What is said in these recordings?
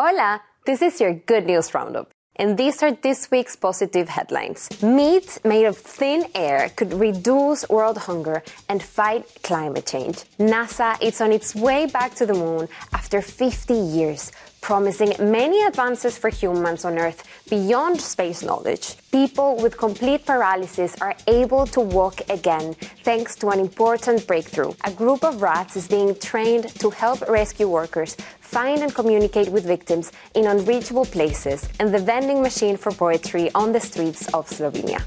Hola, this is your Good News Roundup. And these are this week's positive headlines. Meat made of thin air could reduce world hunger and fight climate change. NASA is on its way back to the moon after 50 years, promising many advances for humans on Earth beyond space knowledge. People with complete paralysis are able to walk again thanks to an important breakthrough. A group of rats is being trained to help rescue workers find and communicate with victims in unreachable places, and the vending machine for poetry on the streets of Slovenia.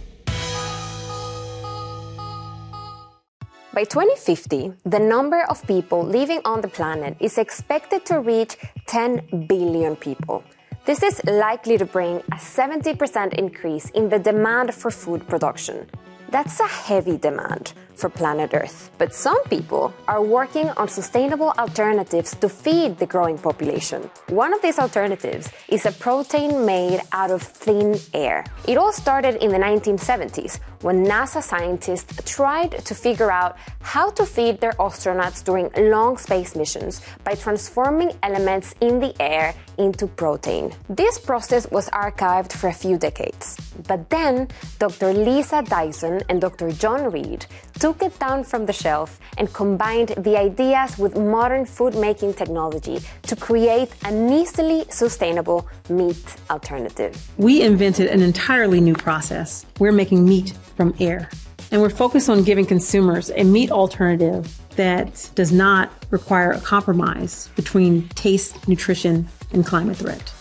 By 2050, the number of people living on the planet is expected to reach 10 billion people. This is likely to bring a 70% increase in the demand for food production. That's a heavy demand for planet Earth. But some people are working on sustainable alternatives to feed the growing population. One of these alternatives is a protein made out of thin air. It all started in the 1970s when NASA scientists tried to figure out how to feed their astronauts during long space missions by transforming elements in the air into protein. This process was archived for a few decades. But then, Dr. Lisa Dyson and Dr. John Reed took it down from the shelf and combined the ideas with modern food-making technology to create an easily sustainable meat alternative. We invented an entirely new process. We're making meat from air. And we're focused on giving consumers a meat alternative that does not require a compromise between taste, nutrition, and climate threat.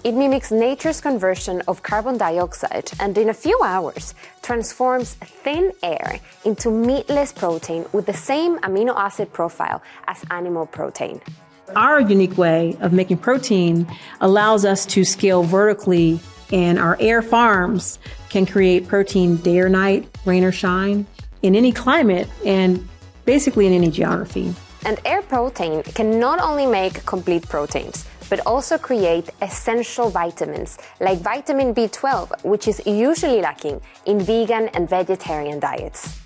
It mimics nature's conversion of carbon dioxide and in a few hours transforms thin air into meatless protein with the same amino acid profile as animal protein. Our unique way of making protein allows us to scale vertically, and our air farms can create protein day or night, rain or shine, in any climate and basically in any geography. And air protein can not only make complete proteins, but also create essential vitamins like vitamin B12, which is usually lacking in vegan and vegetarian diets.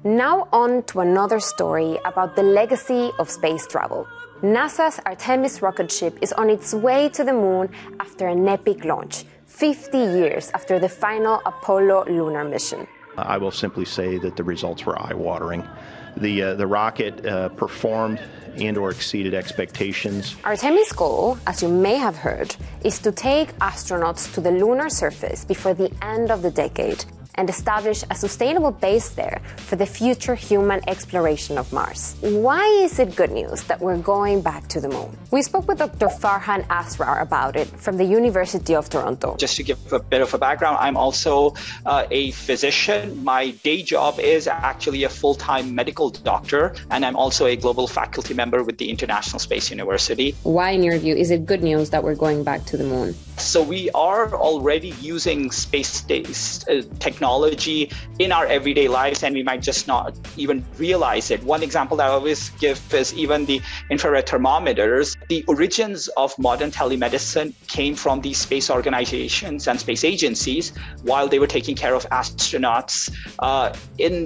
Now on to another story about the legacy of space travel. NASA's Artemis rocket ship is on its way to the moon after an epic launch, 50 years after the final Apollo lunar mission. I will simply say that the results were eye-watering. The rocket performed and/or exceeded expectations. Artemis' goal, as you may have heard, is to take astronauts to the lunar surface before the end of the decade and establish a sustainable base there for the future human exploration of Mars. Why is it good news that we're going back to the moon? We spoke with Dr. Farhan Asrar about it from the University of Toronto. Just to give a bit of a background, I'm also a physician. My day job is actually a full-time medical doctor, and I'm also a global faculty member with the International Space University. Why, in your view, is it good news that we're going back to the moon? So we are already using space-based technology in our everyday lives, and we might just not even realize it. One example that I always give is even the infrared thermometers. The origins of modern telemedicine came from these space organizations and space agencies while they were taking care of astronauts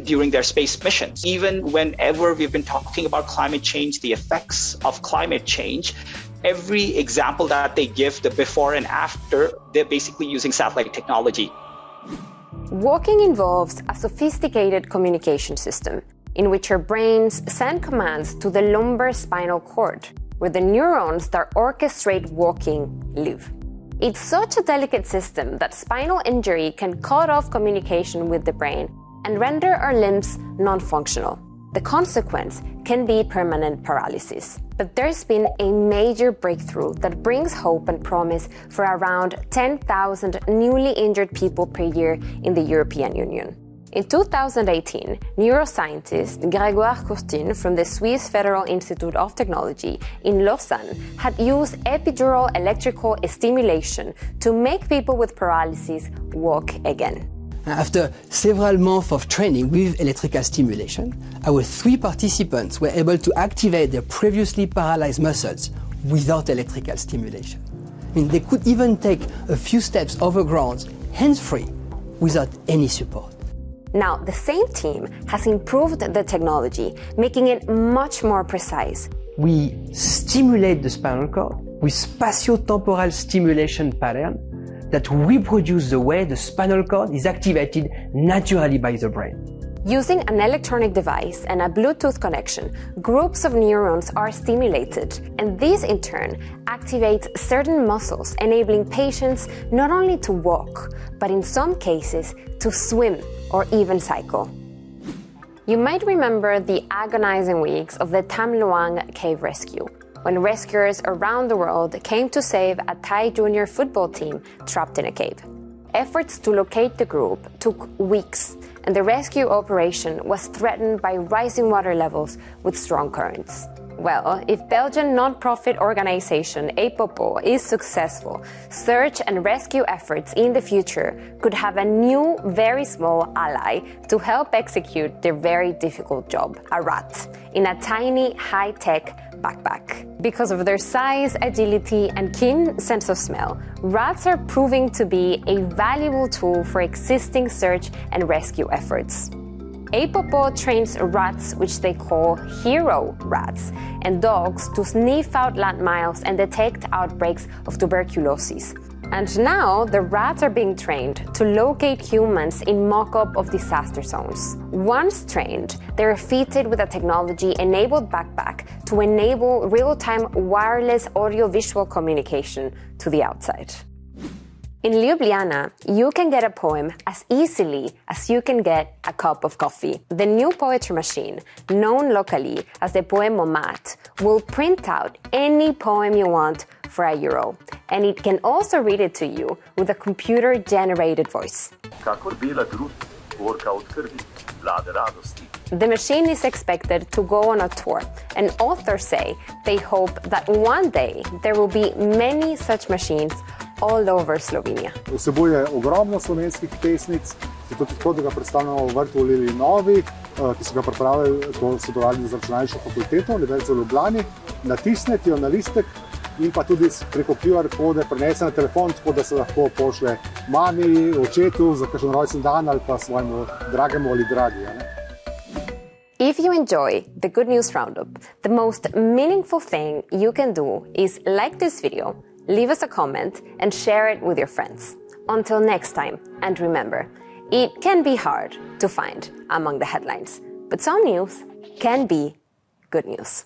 during their space missions. Even whenever we've been talking about climate change, the effects of climate change, every example that they give, the before and after, they're basically using satellite technology. Walking involves a sophisticated communication system in which your brains send commands to the lumbar spinal cord, where the neurons that orchestrate walking live. It's such a delicate system that spinal injury can cut off communication with the brain and render our limbs non-functional. The consequence can be permanent paralysis. But there's been a major breakthrough that brings hope and promise for around 10,000 newly injured people per year in the European Union. In 2018, neuroscientist Grégoire Courtine from the Swiss Federal Institute of Technology in Lausanne had used epidural electrical stimulation to make people with paralysis walk again. After several months of training with electrical stimulation, our 3 participants were able to activate their previously paralyzed muscles without electrical stimulation. They could even take a few steps over ground hands-free without any support. Now, the same team has improved the technology, making it much more precise. We stimulate the spinal cord with spatiotemporal stimulation pattern that reproduce the way the spinal cord is activated naturally by the brain. Using an electronic device and a Bluetooth connection, groups of neurons are stimulated, and this in turn activates certain muscles, enabling patients not only to walk, but in some cases to swim or even cycle. You might remember the agonizing weeks of the Tham Luang cave rescue, when rescuers around the world came to save a Thai junior football team trapped in a cave. Efforts to locate the group took weeks, and the rescue operation was threatened by rising water levels with strong currents. Well, if Belgian non-profit organization Apopo is successful, search and rescue efforts in the future could have a new, very small ally to help execute their very difficult job, a rat, in a tiny, high-tech backpack. Because of their size, agility, and keen sense of smell, rats are proving to be a valuable tool for existing search and rescue efforts. Apopo trains rats, which they call hero rats, and dogs to sniff out landmines and detect outbreaks of tuberculosis. And now the rats are being trained to locate humans in mock-up of disaster zones. Once trained, they're fitted with a technology-enabled backpack to enable real-time wireless audio-visual communication to the outside. In Ljubljana, you can get a poem as easily as you can get a cup of coffee. The new poetry machine, known locally as the Poemomat, will print out any poem you want for €1. And it can also read it to you with a computer-generated voice. The machine is expected to go on a tour, and authors say they hope that one day there will be many such machines all over Slovenia. Vsebuje ogromno slovenskih pesnic, zato tako, da ga predstavljamo v vrtu Lili Novi, ki so ga pripravili, to sodelovali z računalniško fakulteto Univerze v Ljubljani, natisneti jo na listek in pa tudi preko QR kode prenese na telefon, tako da se lahko pošlje mami, očetu za kakšen rojstni dan ali pa svojemu dragemu ali dragi. If you enjoy the Good News Roundup, the most meaningful thing you can do is like this video, leave us a comment, and share it with your friends. Until next time, and remember, it can be hard to find among the headlines, but some news can be good news.